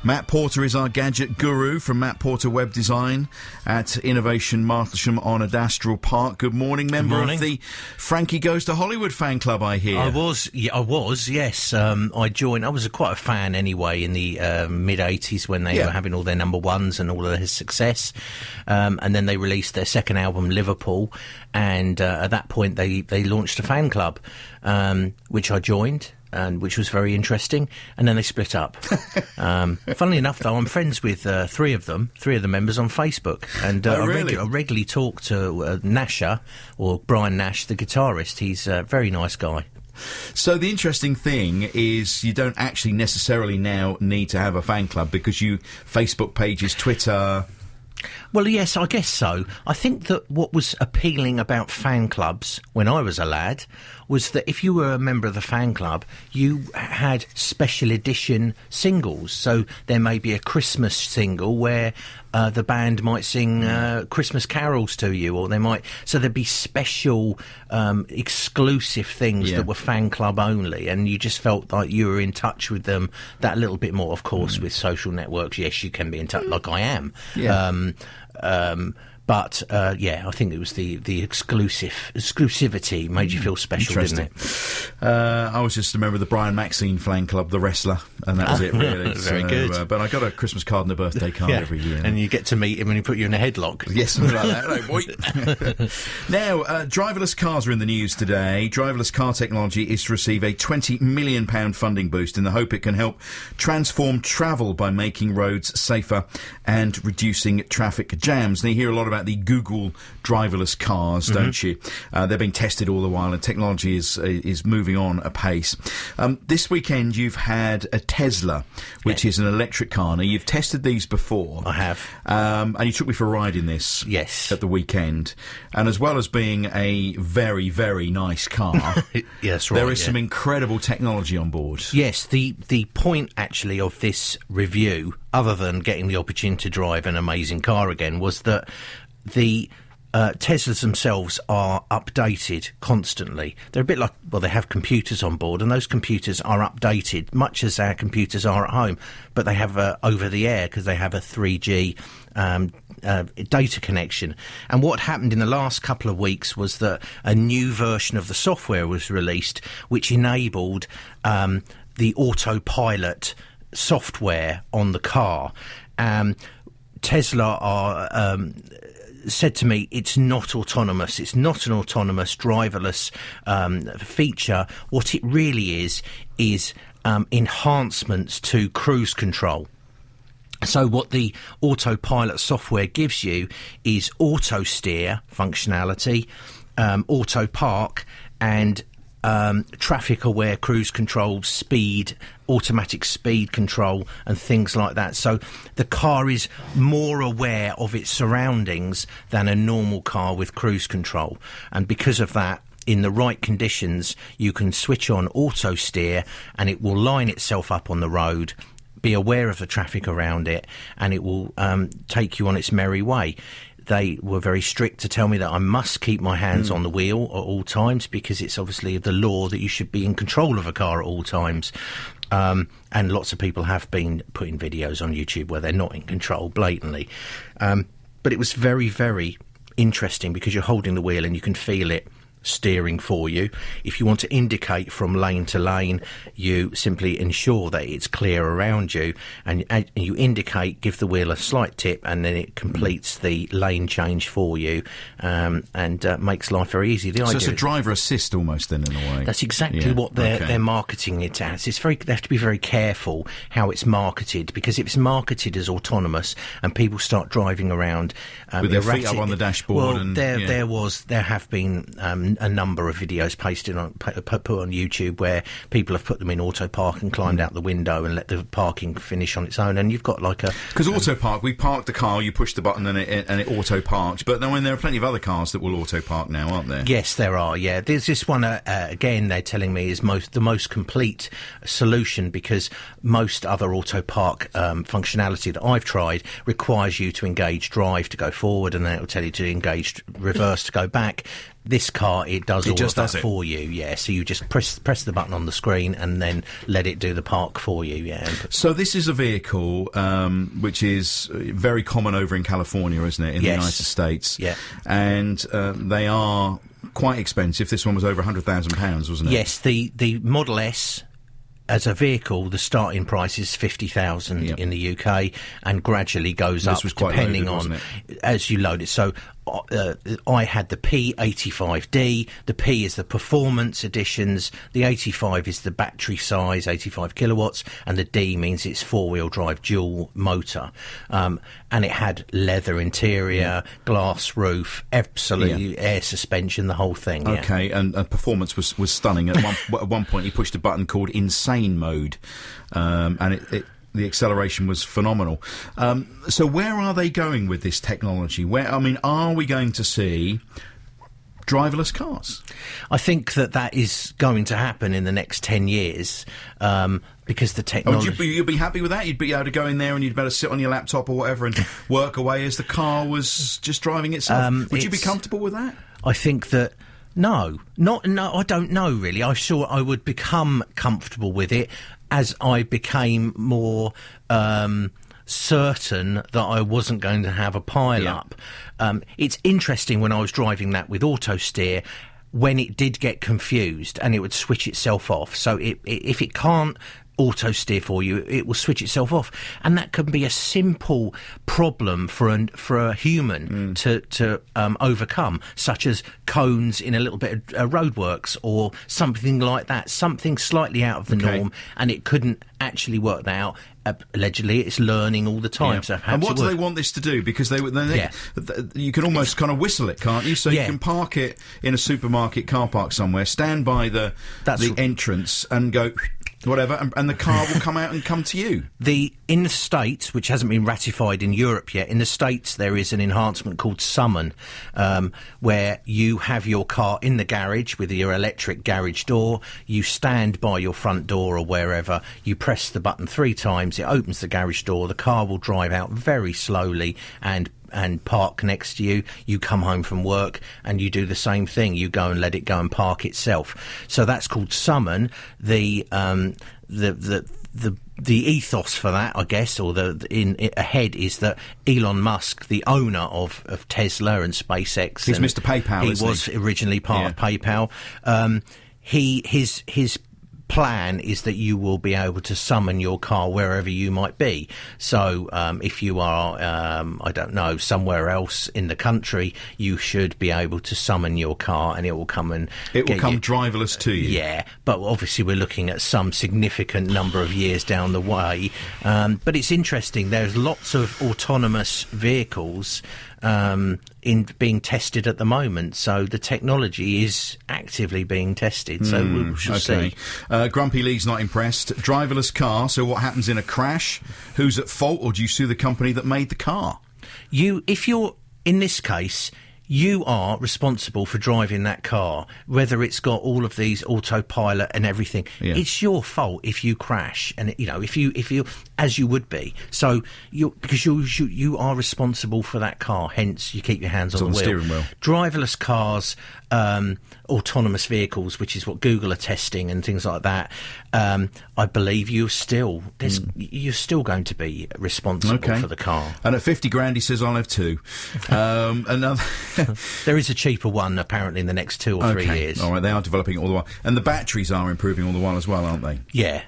Matt Porter is our gadget guru from Matt Porter Web Design at Innovation Martlesham on Adastral Park. Good morning, member of the Frankie Goes to Hollywood fan club, I hear. I was, yes. I joined, I was quite a fan anyway in the mid-80s when they were having all their number ones and all of their success. And then they released their second album, Liverpool, and at that point they launched a fan club, which I joined. And which was very interesting, and then they split up. Funnily enough, though, I'm friends with three of the members on Facebook, and I regularly talk to Nasher, or Brian Nash, the guitarist. He's a very nice guy. So the interesting thing is you don't actually necessarily now need to have a fan club because Facebook pages, Twitter... Well, yes, I guess so. I think that what was appealing about fan clubs when I was a lad was that if you were a member of the fan club, you had special edition singles. So there may be a Christmas single where the band might sing Christmas carols to you, or so there'd be special exclusive things that were fan club only, and you just felt like you were in touch with them that little bit more. Of course, with social networks, yes, you can be in touch, like I am. But I think it was the exclusivity made you feel special, didn't it? I was just a member of the Brian Maxine fan club, the wrestler, and that was it, really. Very good. But I got a Christmas card and a birthday card every year. And you get to meet him when he put you in a headlock. Yes, something like that. Hello, boy. Now, driverless cars are in the news today. Driverless car technology is to receive a £20 million funding boost in the hope it can help transform travel by making roads safer and reducing traffic jams. And you hear a lot about the Google driverless cars, don't you? They're being tested all the while, and technology is moving on apace. This weekend you've had a Tesla, which is an electric car. Now, you've tested these before. I have. And you took me for a ride in this at the weekend. And as well as being a very, very nice car, yes, right, there is some incredible technology on board. Yes, the point, actually, of this review, other than getting the opportunity to drive an amazing car again, was that the Teslas themselves are updated constantly. They're a bit like, they have computers on board, and those computers are updated, much as our computers are at home, but they have over-the-air because they have a 3G data connection. And what happened in the last couple of weeks was that a new version of the software was released, which enabled the autopilot software on the car. Tesla are... said to me, it's not autonomous. It's not an autonomous driverless feature. What it really is enhancements to cruise control. So what the autopilot software gives you is auto steer functionality, auto park, and traffic aware cruise control, speed, automatic speed control, and things like that. So the car is more aware of its surroundings than a normal car with cruise control, and because of that, in the right conditions, you can switch on auto steer and it will line itself up on the road, be aware of the traffic around it, and it will take you on its merry way. They were very strict to tell me that I must keep my hands on the wheel at all times, because it's obviously the law that you should be in control of a car at all times. And lots of people have been putting videos on YouTube where they're not in control blatantly. But it was very, very interesting because you're holding the wheel and you can feel it steering for you. If you want to indicate from lane to lane, you simply ensure that it's clear around you, and you indicate, give the wheel a slight tip, and then it completes the lane change for you, and makes life very easy. So it's a driver assist almost, then, in a way. That's exactly what they're marketing it as. They have to be very careful how it's marketed, because if it's marketed as autonomous and people start driving around with their feet up on the dashboard, there have been a number of videos put on YouTube where people have put them in auto park and climbed out the window and let the parking finish on its own, and you've got like a... Because auto park, we parked the car, you push the button and it auto parked, but then there are plenty of other cars that will auto park now, aren't there? Yes, there are, yeah. There's this one, again, they're telling me is the most complete solution, because most other auto park functionality that I've tried requires you to engage drive to go forward, and then it will tell you to engage reverse to go back. This car, it does all of that does it for you, yeah. So you just press the button on the screen and then let it do the park for you, yeah. So this is a vehicle which is very common over in California, isn't it, in the United States? Yeah. And they are quite expensive. This one was over £100,000, wasn't it? Yes, the Model S, as a vehicle, the starting price is 50,000 in the UK, and gradually goes up depending on as you load it. So I had the P85D. The P is the performance editions. The 85 is the battery size, 85 kilowatts, and the D means it's four-wheel drive dual motor. And it had leather interior, glass roof, absolutely air suspension, the whole thing. Okay, and performance was stunning. At one point, he pushed a button called Insane Mode, and the acceleration was phenomenal. So where are they going with this technology? Are we going to see driverless cars? I think that is going to happen in the next 10 years. Because the technology... you'd be happy with that? You'd be able to go in there and you'd better sit on your laptop or whatever and work away as the car was just driving itself. Would you be comfortable with that? I think that... No, I don't know, really. I'm sure I would become comfortable with it as I became more certain that I wasn't going to have a pile-up. It's interesting when I was driving that with auto steer, when it did get confused and it would switch itself off. So if it can't auto steer for you, it will switch itself off, and that can be a simple problem for a human to overcome, such as cones in a little bit of roadworks or something like that, something slightly out of the norm, and it couldn't actually work that out. Allegedly, it's learning all the time. So and what do they want this to do? Because you can almost kind of whistle it, can't you? So you can park it in a supermarket car park somewhere, stand by the entrance, and go whatever, and the car will come out and come to you. In the States, which hasn't been ratified in Europe yet, in the States there is an enhancement called Summon, where you have your car in the garage with your electric garage door, you stand by your front door or wherever, you press the button 3 times, it opens the garage door, the car will drive out very slowly and park next to you. You come home from work and you do the same thing. You go and let it go and park itself. So that's called Summon. The ethos for that, I guess, or ahead is that Elon Musk, the owner of Tesla and SpaceX, he's Mr. PayPal. He was originally part of PayPal. His plan is that you will be able to summon your car wherever you might be. So if you are, I don't know, somewhere else in the country, you should be able to summon your car and it will come driverless to you. Yeah, but obviously we're looking at some significant number of years down the way. But it's interesting, there's lots of autonomous vehicles in being tested at the moment, so the technology is actively being tested, so we shall see. Grumpy Lee's not impressed. Driverless car, so what happens in a crash? Who's at fault, or do you sue the company that made the car? If you're in this case, you are responsible for driving that car, whether it's got all of these autopilot and everything. It's your fault if you crash, and if you as you would be. So because you are responsible for that car. Hence, you keep your hands on the steering wheel. Driverless cars, autonomous vehicles, which is what Google are testing and things like that. I believe you're still going to be responsible for the car. And at 50 grand, he says, "I'll have 2." Another. There is a cheaper one apparently in the next 2 or 3 years. All right, they are developing it all the while, and the batteries are improving all the while as well, aren't they? Yeah,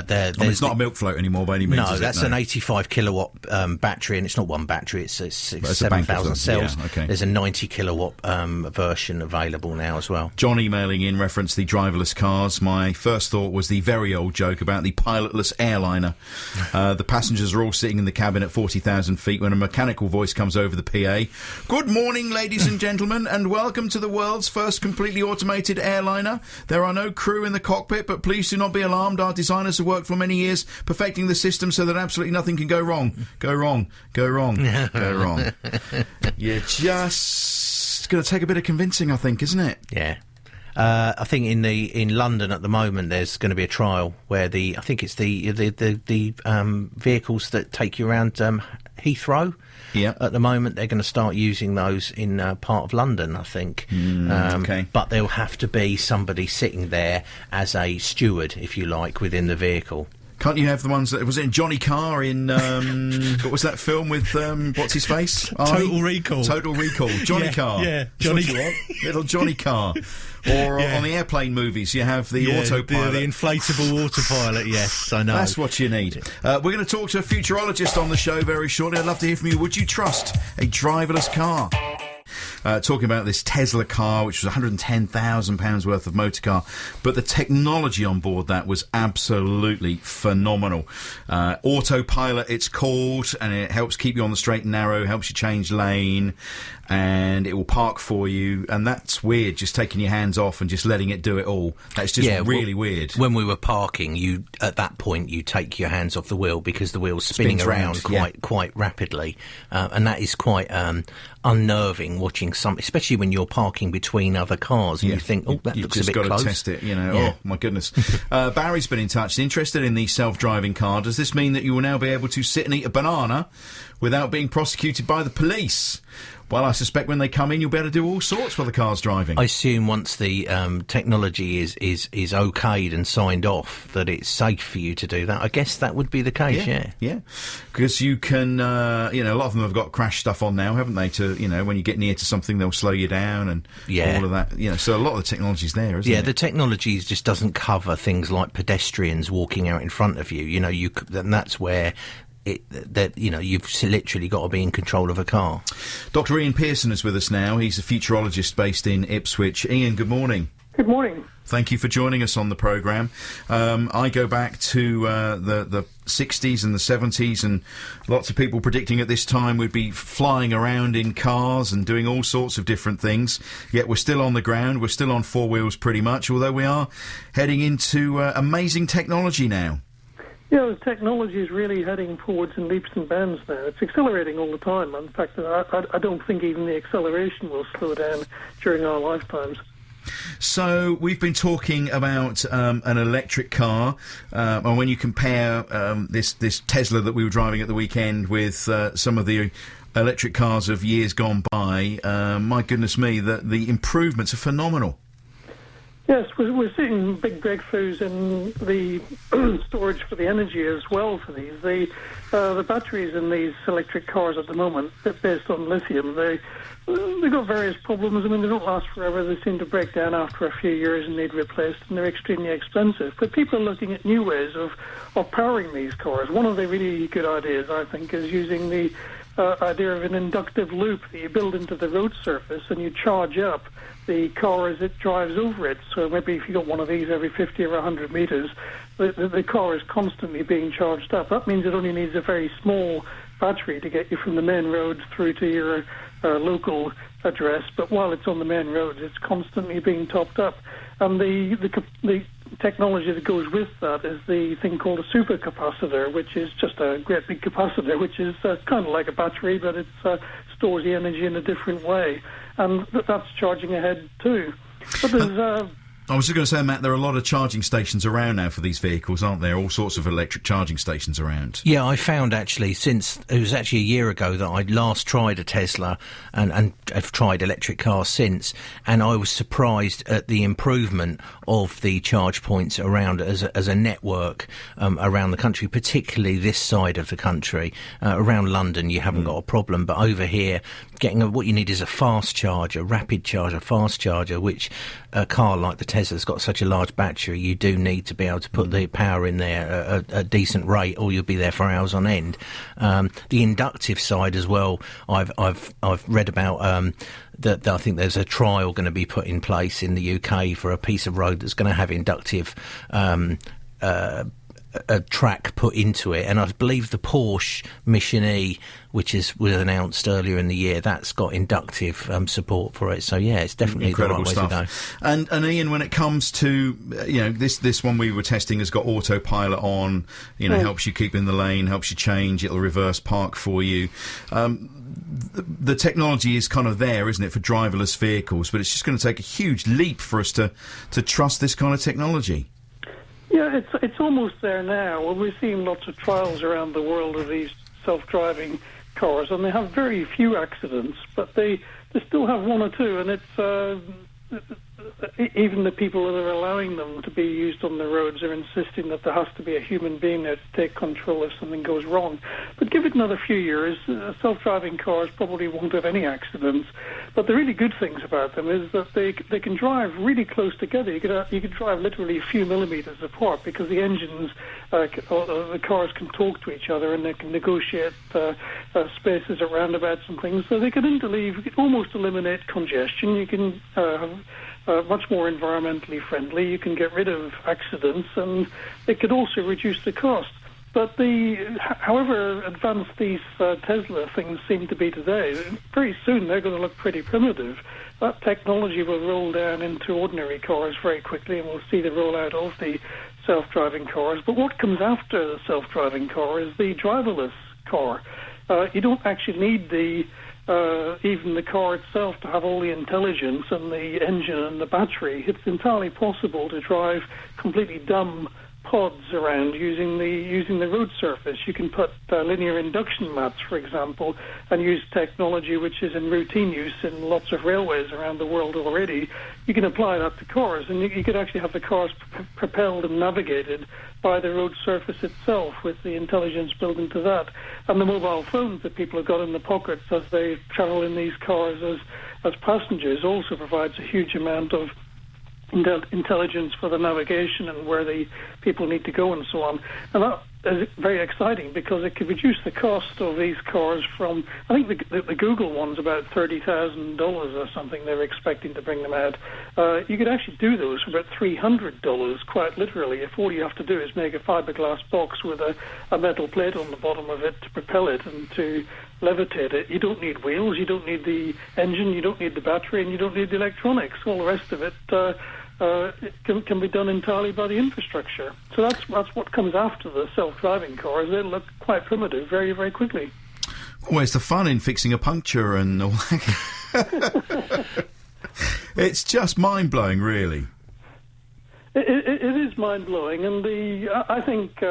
it's not a milk float anymore by any means. No, that's an 85 kilowatt battery, and it's not one battery; it's 7,000 cells. Yeah, okay. There's a 90 kilowatt version available now as well. John emailing in referenced the driverless cars. My first thought was the very old joke about the pilotless airliner. The passengers are all sitting in the cabin at 40,000 feet when a mechanical voice comes over the PA. "Good morning, ladies and gentlemen, and welcome to the world's first completely automated airliner. There are no crew in the cockpit, but please do not be alarmed. Our designers have worked for many years perfecting the system so that absolutely nothing can go wrong. Go wrong. Go wrong. Go wrong." You're just going to take a bit of convincing, I think, isn't it? Yeah. I think in London at the moment there's going to be a trial where I think it's the vehicles that take you around Heathrow. Yeah. At the moment, they're going to start using those in part of London, I think. Okay. But there'll have to be somebody sitting there as a steward, if you like, within the vehicle. Can't you have the ones that was it in Johnny Carr in what was that film with what's his face? Total Recall. Total Recall. Johnny Carr. Yeah, Johnny. Little Johnny Carr. Or on the airplane movies, you have the autopilot. The inflatable autopilot. Yes, I know. That's what you need. We're going to talk to a futurologist on the show very shortly. I'd love to hear from you. Would you trust a driverless car? Talking about this Tesla car, which was £110,000 worth of motor car, but the technology on board that was absolutely phenomenal. Autopilot, it's called, and it helps keep you on the straight and narrow, helps you change lane, and it will park for you. And that's weird, just taking your hands off and just letting it do it all. That's just really weird. When we were parking, at that point you take your hands off the wheel because the wheel's spinning around quite rapidly, and that is quite unnerving watching especially when you're parking between other cars and you think, that looks a bit close. You've just got to test it, oh my goodness. Barry's been in touch, interested in the self-driving car. Does this mean that you will now be able to sit and eat a banana without being prosecuted by the police? Well, I suspect when they come in, you'll be able to do all sorts while the car's driving. I assume once the technology is okayed and signed off, that it's safe for you to do that. I guess that would be the case, yeah. Because you can, a lot of them have got crash stuff on now, haven't they? To, when you get near to something, they'll slow you down and all of that. So a lot of the technology's there, isn't it? Yeah, the technology just doesn't cover things like pedestrians walking out in front of you. And that's where you've literally got to be in control of a car. Dr. Ian Pearson is with us now. He's a futurologist based in Ipswich. Ian, good morning. Good morning. Thank you for joining us on the programme. I go back to the 60s and the 70s, and lots of people predicting at this time we'd be flying around in cars and doing all sorts of different things. Yet we're still on the ground, we're still on four wheels pretty much, although we are heading into amazing technology now. Yeah, the technology is really heading forwards in leaps and bounds now. It's accelerating all the time. In fact, I don't think even the acceleration will slow down during our lifetimes. So we've been talking about an electric car, and when you compare this Tesla that we were driving at the weekend with some of the electric cars of years gone by, my goodness me, the improvements are phenomenal. Yes, we're seeing big breakthroughs in the storage for the energy as well for these. The batteries in these electric cars at the moment, they're based on lithium. They've got various problems. I mean, they don't last forever. They seem to break down after a few years and need replaced, and they're extremely expensive. But people are looking at new ways of powering these cars. One of the really good ideas, I think, is using the idea of an inductive loop that you build into the road surface and you charge up the car as it drives over it. So maybe if you got one of these every 50 or 100 metres, the car is constantly being charged up. That means it only needs a very small battery to get you from the main road through to your local address. But while it's on the main roads, it's constantly being topped up. And the technology that goes with that is the thing called a supercapacitor, which is just a great big capacitor, which is kind of like a battery, but it stores the energy in a different way. And that's charging ahead too. But there's... I was just going to say, Matt, there are a lot of charging stations around now for these vehicles, aren't there? All sorts of electric charging stations around. Yeah, I found actually, since it was actually a year ago that I'd last tried a Tesla and have tried electric cars since, and I was surprised at the improvement of the charge points around as a network around the country, particularly this side of the country. Around London, you haven't got a problem, but over here, what you need is a fast charger, rapid charger, fast charger, which a car like the Tesla's got such a large battery, you do need to be able to put the power in there at a decent rate, or you'll be there for hours on end. The inductive side as well, I've read about that I think there's a trial going to be put in place in the UK for a piece of road that's going to have inductive a track put into it, and I believe the Porsche Mission E, which was announced earlier in the year, that's got inductive support for it. So yeah, it's definitely incredible the right way to go. And Ian, when it comes to this one we were testing has got autopilot on, helps you keep in the lane, helps you change, it'll reverse park for you. The technology is kind of there, isn't it, for driverless vehicles? But it's just going to take a huge leap for us to trust this kind of technology. Yeah, it's almost there now. Well, we're seeing lots of trials around the world of these self-driving cars, and they have very few accidents, but they still have one or two, and it's even the people that are allowing them to be used on the roads are insisting that there has to be a human being there to take control if something goes wrong. But give it another few years, self-driving cars probably won't have any accidents. But the really good things about them is that they can drive really close together. You could drive literally a few millimeters apart because the engines, the cars can talk to each other and they can negotiate spaces at roundabouts and things. So they can interleave, you can almost eliminate congestion. You can have much more environmentally friendly. You can get rid of accidents, and it could also reduce the cost. But however advanced these Tesla things seem to be today, very soon they're going to look pretty primitive. That technology will roll down into ordinary cars very quickly, and we'll see the rollout of the self-driving cars. But what comes after the self-driving car is the driverless car. You don't actually need even the car itself to have all the intelligence and the engine and the battery. It's entirely possible to drive completely dumb pods around using the road surface. You can put linear induction mats, for example, and use technology which is in routine use in lots of railways around the world already. You can apply that to cars, and you could actually have the cars propelled and navigated by the road surface itself with the intelligence built into that. And the mobile phones that people have got in the pockets as they travel in these cars as passengers also provides a huge amount of intelligence for the navigation and where the people need to go and so on. And that is very exciting because it could reduce the cost of these cars from, I think the Google one's about $30,000 or something. They're expecting to bring them out. You could actually do those for about $300, quite literally, if all you have to do is make a fiberglass box with a metal plate on the bottom of it to propel it and to levitate it. You don't need wheels, you don't need the engine, you don't need the battery, and you don't need the electronics. All the rest of it can be done entirely by the infrastructure. So that's what comes after the self-driving cars. They look quite primitive very, very quickly. Where's the fun in fixing a puncture and all that? It's just mind-blowing, really. It is mind-blowing, and I think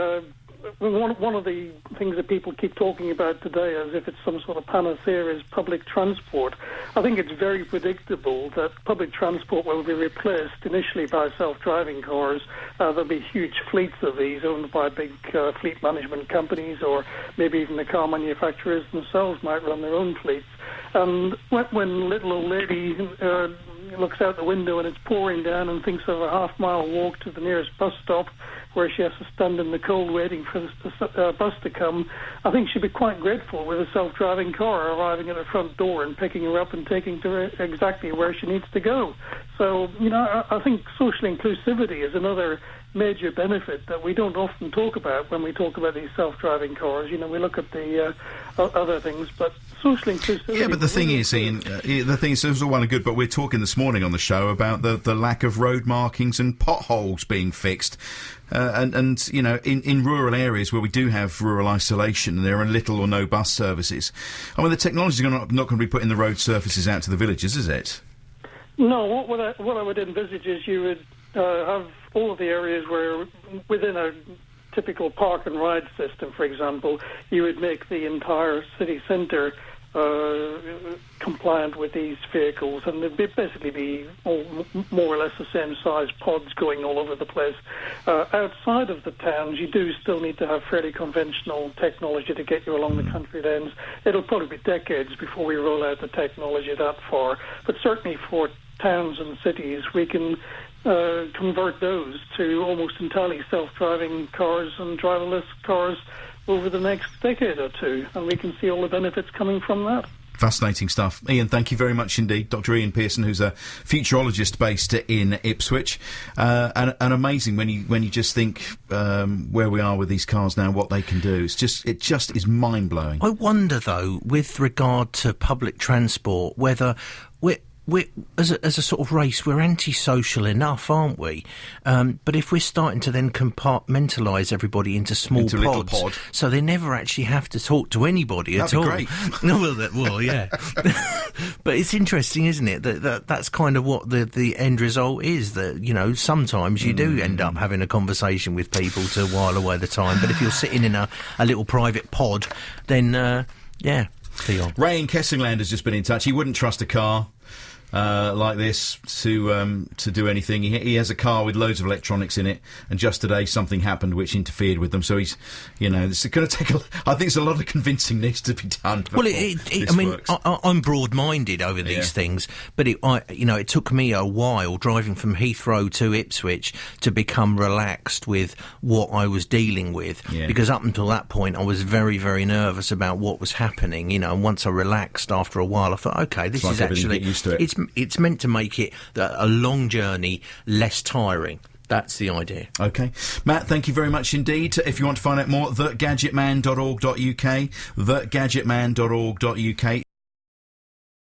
one of the things that people keep talking about today as if it's some sort of panacea is public transport. I think it's very predictable that public transport will be replaced initially by self-driving cars. There'll be huge fleets of these owned by big fleet management companies, or maybe even the car manufacturers themselves might run their own fleets. And when little old lady looks out the window and it's pouring down and thinks of a half-mile walk to the nearest bus stop where she has to stand in the cold waiting for the bus to come, I think she'd be quite grateful with a self-driving car arriving at her front door and picking her up and taking her exactly where she needs to go. So, I think social inclusivity is another major benefit that we don't often talk about when we talk about these self-driving cars. We look at the other things, but social inclusivity... Yeah, but the thing is, Ian, it's all well and good, but we're talking this morning on the show about the lack of road markings and potholes being fixed. And in rural areas where we do have rural isolation, there are little or no bus services. I mean, the technology is not going to be putting the road surfaces out to the villages, is it? No, what I would envisage is you would have all of the areas where, within a typical park and ride system, for example, you would make the entire city centre compliant with these vehicles, and they'd basically be more or less the same size pods going all over the place. Outside of the towns, you do still need to have fairly conventional technology to get you along the country lanes. It'll probably be decades before we roll out the technology that far, but certainly for towns and cities, we can convert those to almost entirely self-driving cars and driverless cars over the next decade or two, and we can see all the benefits coming from that. Fascinating stuff. Ian, thank you very much indeed. Dr. Ian Pearson, who's a futurologist based in Ipswich. And amazing when you just think where we are with these cars now, what they can do. It just is mind-blowing. I wonder, though, with regard to public transport, whether we're as a sort of race, we're antisocial enough, aren't we? But if we're starting to then compartmentalise everybody into small pods, so they never actually have to talk to anybody at all. That'd be great. well, yeah. But it's interesting, isn't it? That's kind of what the end result is. That sometimes you do end up having a conversation with people to while away the time. But if you're sitting in a little private pod, then Yeah, Theon. Ray in Kessingland has just been in touch. He wouldn't trust a car like this to do anything. He has a car with loads of electronics in it, and just today something happened which interfered with them. So he's, it's going to take I think it's a lot of convincing needs to be done. Well, I'm broad-minded over these things, but it took me a while driving from Heathrow to Ipswich to become relaxed with what I was dealing with, because up until that point I was very, very nervous about what was happening. And once I relaxed after a while, I thought, okay, this is actually used to it. It's meant to make it a long journey less tiring. That's the idea. Okay. Matt, thank you very much indeed. If you want to find out more, thegadgetman.org.uk, thegadgetman.org.uk.